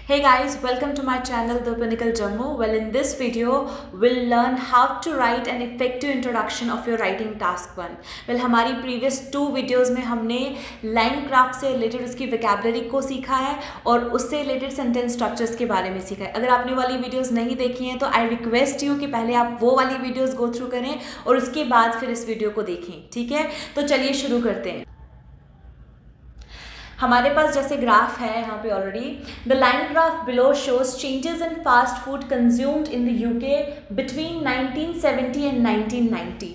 Hey guys, welcome to my channel The Pinnacle Jammu. Well, in this video, we'll learn how to write an effective introduction of your writing task 1. Well, हमारी previous 2 videos में हमने line craft से related उसकी vocabulary को सीखा है और उससे related sentence structures के बारे में सीखा है. अगर आपने वाली videos नहीं देखी हैं तो I request you कि पहले आप वो वाली videos go through करें और उसके बाद फिर इस video को देखें. ठीक है, तो चलिए शुरू करते हैं. हमारे पास जैसे ग्राफ है यहाँ पे already. The line graph below shows changes in fast food consumed in the UK between 1970 and 1990.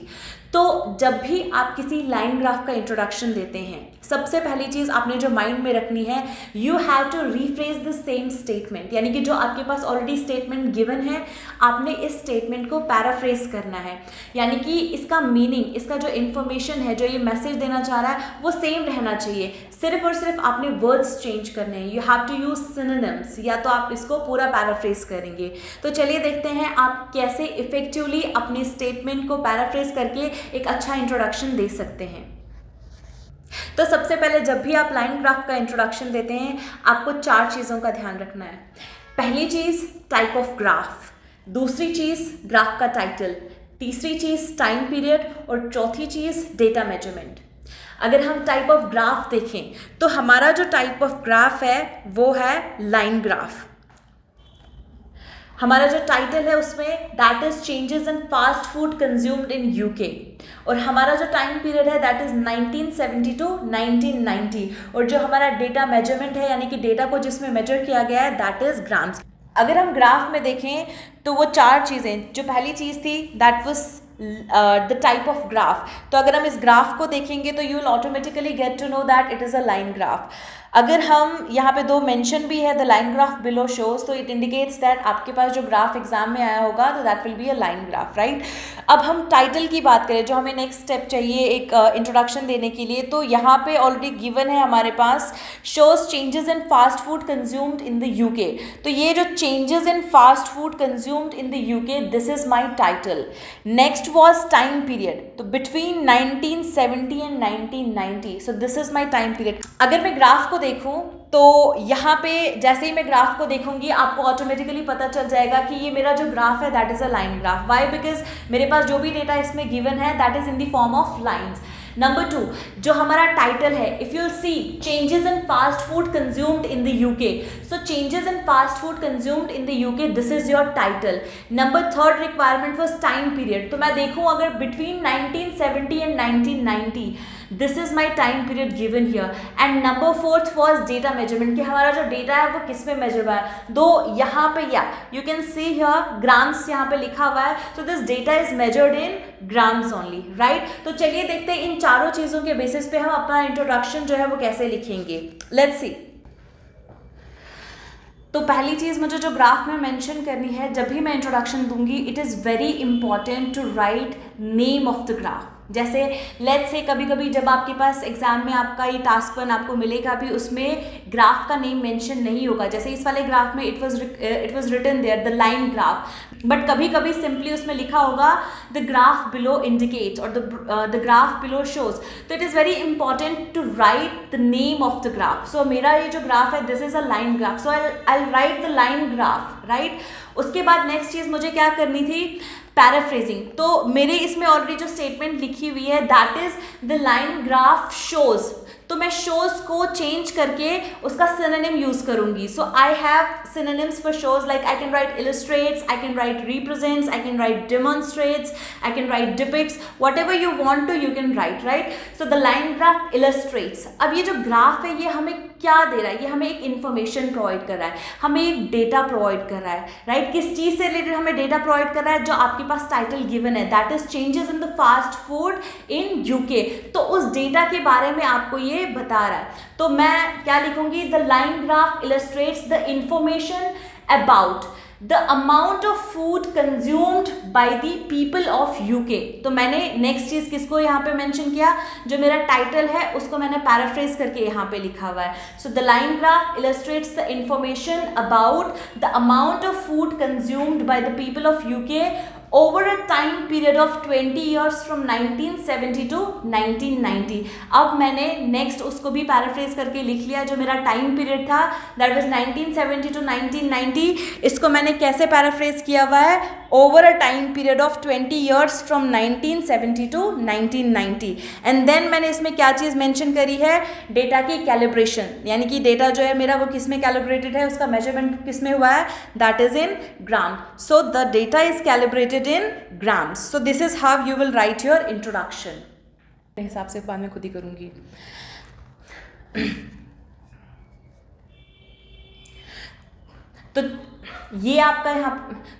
तो जब भी आप किसी लाइन ग्राफ का इंट्रोडक्शन देते हैं, सबसे पहली चीज़ आपने जो माइंड में रखनी है, you have to rephrase the same statement. यानी कि जो आपके पास ऑलरेडी स्टेटमेंट गिवन है, आपने इस स्टेटमेंट को पैराफ्रेज करना है. यानी कि इसका मीनिंग, इसका जो इन्फॉर्मेशन है, जो ये मैसेज देना चाह रहा है, वो सेम रहना चाहिए. सिर्फ और सिर्फ आपने वर्ड्स चेंज करने हैं. You have to use synonyms, या तो आप इसको पूरा पैराफ्रेज करेंगे. तो चलिए देखते हैं आप कैसे इफेक्टिवली अपने स्टेटमेंट को पैराफ्रेज करके एक अच्छा इंट्रोडक्शन दे सकते हैं. तो सबसे पहले जब भी आप लाइन ग्राफ का इंट्रोडक्शन देते हैं, आपको 4 चीज़ों का ध्यान रखना है. पहली चीज़ टाइप ऑफ ग्राफ, दूसरी चीज़ ग्राफ का टाइटल, तीसरी चीज़ टाइम पीरियड और चौथी चीज़ डेटा मेजरमेंट. अगर हम टाइप ऑफ ग्राफ देखें तो हमारा जो टाइप ऑफ ग्राफ है वो है लाइन ग्राफ. हमारा जो टाइटल है उसमें that is changes in fast food consumed in UK, और हमारा जो टाइम पीरियड है दैट इज 1970 टू 1990, और जो हमारा डेटा मेजरमेंट है यानी कि डेटा को जिसमें मेजर किया गया है दैट इज ग्राम्स. अगर हम ग्राफ में देखें तो वो 4 चीज़ें, जो पहली चीज़ थी that was the type of graph. तो अगर हम इस ग्राफ को देखेंगे तो you will automatically get to know that it is a line graph. अगर हम यहाँ पे 2 मेंशन भी है the line graph below shows, तो इट इंडिकेट्स दैट आपके पास जो ग्राफ एग्जाम में आया होगा तो that will be a line graph, right. अब हम टाइटल की बात करें, जो हमें नेक्स्ट स्टेप चाहिए एक इंट्रोडक्शन देने के लिए, तो यहाँ पे ऑलरेडी गिवन है हमारे पास shows changes in fast food consumed in the UK. तो ये जो changes in fast food consumed in the UK, this is my title. Next was time period, तो between 1970 and 1990, so this is my time period. अगर मैं graph को देखूं तो यहाँ पे जैसे ही मैं ग्राफ को देखूंगी आपको ऑटोमेटिकली पता चल जाएगा कि ये मेरा जो ग्राफ है that is a line graph. Why? Because मेरे पास जो भी डेटा इसमें गिवन है that is in the form of lines. Number 2, जो हमारा टाइटल है, if you see changes in fast food consumed in the UK, so changes in fast food consumed in the UK, this is your title. Number 3 requirement was time period. तो मैं देखूं अगर between 1970 and 1990, this is my time period given here. And number 4 was data measurement, कि हमारा जो data है वो किस में मेजर हुआ है. दो यहाँ पे या you can see here grams यहाँ पे लिखा हुआ है, so this data is measured in grams only, right. तो चलिए देखते हैं इन चारों चीज़ों के बेसिस पे हम अपना इंट्रोडक्शन जो है वो कैसे लिखेंगे. Let's see. तो पहली चीज़ मुझे जो ग्राफ में मेंशन करनी है, जब भी मैं इंट्रोडक्शन दूंगी, it is very important to write name of the graph. जैसे लेट्स से कभी कभी जब आपके पास एग्जाम में आपका ये टास्क 1 आपको मिलेगा भी, उसमें ग्राफ का नेम मेंशन नहीं होगा. जैसे इस वाले ग्राफ में it was written there the line graph, but कभी कभी सिंपली उसमें लिखा होगा द ग्राफ बिलो इंडिकेट्स और द ग्राफ बिलो शोज. तो it is very important to write the name of the graph. So मेरा ये जो ग्राफ है this is a line graph, so I write the line graph, right. उसके बाद next चीज़ मुझे क्या करनी थी, पैराफ्रेजिंग. तो मेरे इसमें ऑलरेडी जो स्टेटमेंट लिखी हुई है that is the line graph shows, तो मैं शोज को चेंज करके उसका सिनोनिम यूज करूंगी. So I have synonyms for shows, like I can write illustrates, I can write represents, I can write demonstrates, I can write depicts, whatever you want to you can write, right. So the line graph illustrates. अब ये जो graph है ये हमें क्या दे रहा है, ये हमें एक इन्फॉर्मेशन प्रोवाइड कर रहा है, हमें एक डेटा प्रोवाइड कर रहा है, राइट. किस चीज़ से रिलेटेड हमें डेटा प्रोवाइड कर रहा है, जो आपके पास टाइटल गिवन है that is changes in the fast food in UK. तो उस डेटा के बारे में आपको ये बता रहा है. तो मैं क्या लिखूंगी, the line graph illustrates the information about the amount of food consumed by the people of UK. तो मैंने नेक्स्ट चीज़ किसको यहाँ पे मेंशन किया, जो मेरा टाइटल है उसको मैंने पैराफ्रेज करके यहाँ पे लिखा हुआ है. सो the line graph illustrates the information about the amount of food consumed by the people of UK over a time period of 20 years from 1970 to 1990. अब मैंने नेक्स्ट उसको भी पैराफ्रेज करके लिख लिया, जो मेरा टाइम पीरियड था दैट वाज 1970 to 1990. इसको मैंने कैसे पैराफ्रेज किया हुआ है, over a time period of 20 years from 1970 to 1990. And then मैंने इसमें क्या चीज़ मेंशन करी है, डेटा की कैलिब्रेशन, यानी कि डेटा जो है मेरा वो किस में कैलिब्रेटेड है, उसका मेजरमेंट किस में हुआ है, that is in gram. So the data is calibrated in grams. So this is how you will write your introduction. मेरे हिसाब से बाद में खुद ही करूँगी. तो ये आपका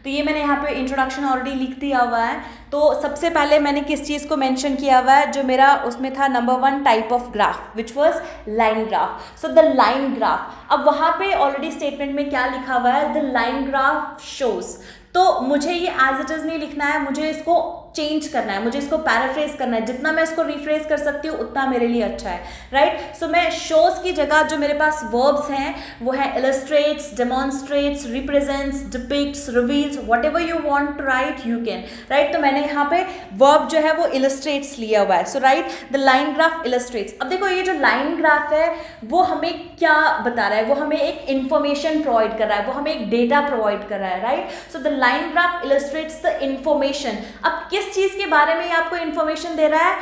तो ये मैंने यहाँ पे इंट्रोडक्शन ऑलरेडी लिख दिया हुआ है. तो सबसे पहले मैंने किस चीज़ को मेंशन किया हुआ है, जो मेरा उसमें था number 1 type of graph which was line graph. So the line graph, अब वहाँ पे ऑलरेडी स्टेटमेंट में क्या लिखा हुआ है, द लाइन ग्राफ शोज. तो मुझे ये एज इट इज़ नहीं लिखना है, मुझे इसको चेंज करना है, मुझे इसको पैराफ्रेज करना है. जितना मैं इसको रिफ्रेज कर सकती हूँ उतना मेरे लिए अच्छा है, राइट. सो मैं शोज की जगह जो मेरे पास वर्ब्स हैं वो है illustrates, demonstrates, represents, depicts, reveals, whatever you want to write you can, right. तो मैंने यहाँ पे वर्ब जो है वो इलस्ट्रेट्स लिया हुआ है. So write the line graph illustrates. अब देखो ये जो लाइन ग्राफ है वो हमें क्या बता रहा है, वो हमें एक इंफॉर्मेशन प्रोवाइड कर रहा है, वो हमें एक डेटा प्रोवाइड कर रहा है, right. So the line graph illustrates the information. अब किस चीज के बारे में आपको इंफॉर्मेशन दे रहा है,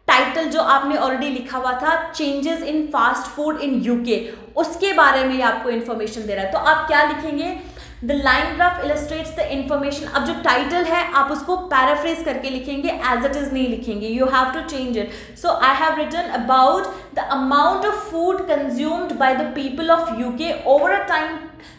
टाइटल जो आपने ऑलरेडी लिखा हुआ था, changes in fast food in UK, उसके बारे में आपको इंफॉर्मेशन दे रहा है. तो आप क्या लिखेंगे, the line graph illustrates the information. अब जो टाइटल है आप उसको पैराफ्रेज करके लिखेंगे, एज इट इज नहीं लिखेंगे, you have to change it. So I have written about the amount of food consumed by the people of UK over a time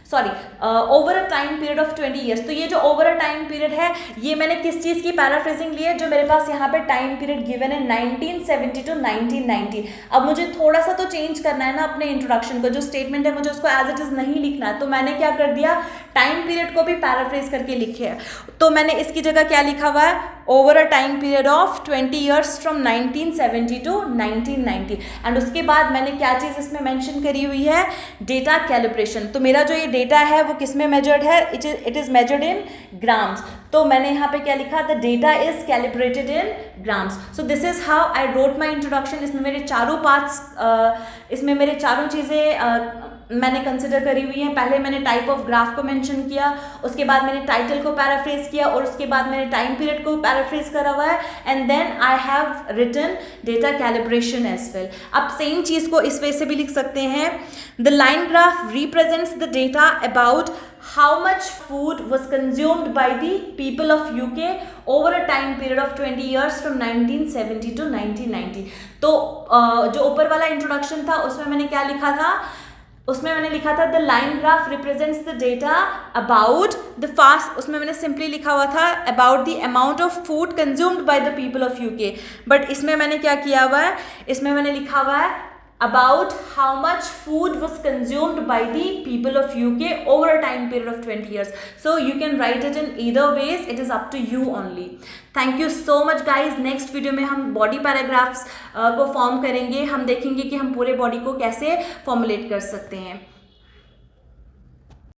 over a time period of 20 years. तो ये जो over a time period है ये मैंने किस चीज़ की paraphrasing ली है, जो मेरे पास यहाँ पे टाइम पीरियड गिवन है 1970 to 1990. अब मुझे थोड़ा सा तो चेंज करना है ना अपने इंट्रोडक्शन को, जो स्टेटमेंट है मुझे उसको एज इट इज़ नहीं लिखना है. तो मैंने क्या कर दिया, टाइम पीरियड को भी पैराफ्रेज करके लिखे है. तो मैंने इसकी जगह क्या लिखा हुआ है, over a time period of 20 years from 1970 to 1990. And उसके बाद मैंने क्या चीज़ इसमें मेंशन करी हुई है, डेटा कैलिब्रेशन. तो मेरा जो ये डेटा है वो किस में मेजर्ड है, it is measured in grams. तो मैंने यहाँ पे क्या लिखा, the data is calibrated in grams. So this is how I wrote my introduction. इसमें मेरे चारों पार्ट्स, इसमें मेरे चारों चीज़ें मैंने कंसिडर करी हुई हैं. पहले मैंने टाइप ऑफ ग्राफ को मेंशन किया, उसके बाद मैंने टाइटल को पैराफ्रेज किया, और उसके बाद मैंने टाइम पीरियड को पैराफ्रेज करा हुआ है. And then I have written data calibration as well. अब सेम चीज़ को इस वे से भी लिख सकते हैं, the line graph represents the data about how much food was consumed by the people of UK over a time period of 20 years from 1970 to 1990. तो जो ऊपर वाला इंट्रोडक्शन था उसमें मैंने क्या लिखा था, उसमें मैंने लिखा था the line graph represents the data about the fast, उसमें मैंने सिंपली लिखा हुआ था about the amount of food consumed by the people of UK. But इसमें मैंने क्या किया हुआ है, इसमें मैंने लिखा हुआ है about how much food was consumed by the people of UK over a time period of 20 years. So you can write it in either ways, it is up to you only. Thank you so much guys. Next video में हम body paragraphs को form करेंगे, हम देखेंगे कि हम पूरे body को कैसे फॉर्मुलेट कर सकते हैं.